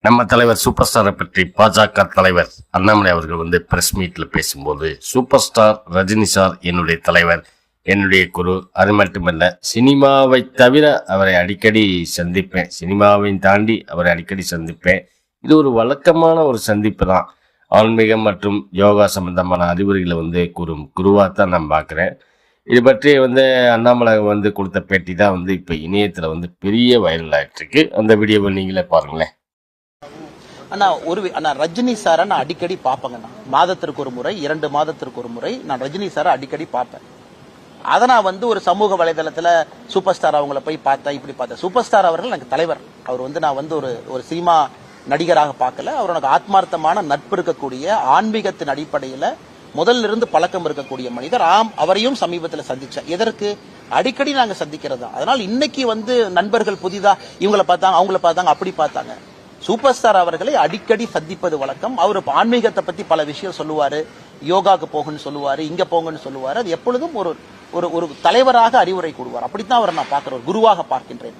நம்ம தலைவர் சூப்பர் ஸ்டாரை பற்றி பாஜக தலைவர் அண்ணாமலை அவர்கள் பிரஸ் மீட்ல பேசும்போது, சூப்பர் ஸ்டார் ரஜினி சார் என்னுடைய தலைவர், என்னுடைய குரு. அது மட்டுமல்ல, சினிமாவை தவிர அவரை அடிக்கடி சந்திப்பேன், சினிமாவையும் தாண்டி அவரை அடிக்கடி சந்திப்பேன். இது ஒரு வழக்கமான ஒரு சந்திப்பு தான். ஆன்மீகம் மற்றும் யோகா சம்பந்தமான அறிவுரைகளை கூறும் குருவாக தான் நான் பார்க்குறேன். இது பற்றி அண்ணாமலை கொடுத்த பேட்டி தான் இப்போ இணையத்தில் பெரிய வைரல் ஆகிட்டு இருக்கு. அந்த வீடியோவை நீங்களே பாருங்களேன். அண்ணா ரஜினி சாரை நான் அடிக்கடி பார்ப்பேங்கண்ணா. மாதத்திற்கு ஒரு முறை, 2 மாதத்திற்கு ஒரு முறை நான் ரஜினி சாரை அடிக்கடி பார்ப்பேன். அதை நான் ஒரு சமூக வலைதளத்துல சூப்பர் ஸ்டார் அவங்கள போய் பார்த்தேன், இப்படி பார்த்தேன். சூப்பர் ஸ்டார் அவர்கள் எனக்கு தலைவர். அவர் நான் ஒரு சினிமா நடிகராக பார்க்கல. அவர் எனக்கு ஆத்மார்த்தமான நட்பு இருக்கக்கூடிய, ஆன்மீகத்தின் அடிப்படையில முதல்ல இருந்து பழக்கம் இருக்கக்கூடிய மனிதர். அவரையும் சமீபத்தில் சந்திச்சேன். எதற்கு? அடிக்கடி நாங்க சந்திக்கிறதா. அதனால் இன்னைக்கு நண்பர்கள் புதிதா இவங்களை பார்த்தாங்க, அவங்கள பார்த்தாங்க, அப்படி பார்த்தாங்க. சூப்பர் ஸ்டார் அவர்களை அடிக்கடி சந்திப்பது வழக்கம். அவர் ஆன்மீகத்தை பத்தி பல விஷயம் சொல்லுவாரு, யோகாக்கு போகுன்னு சொல்லுவாரு, இங்க போங்கன்னு சொல்லுவாரு. அது எப்பொழுதும் ஒரு தலைவராக அறிவுரை கூறுவார். அப்படித்தான் அவரை நான் பார்க்கிறேன், குருவாக பார்க்கின்றேன்.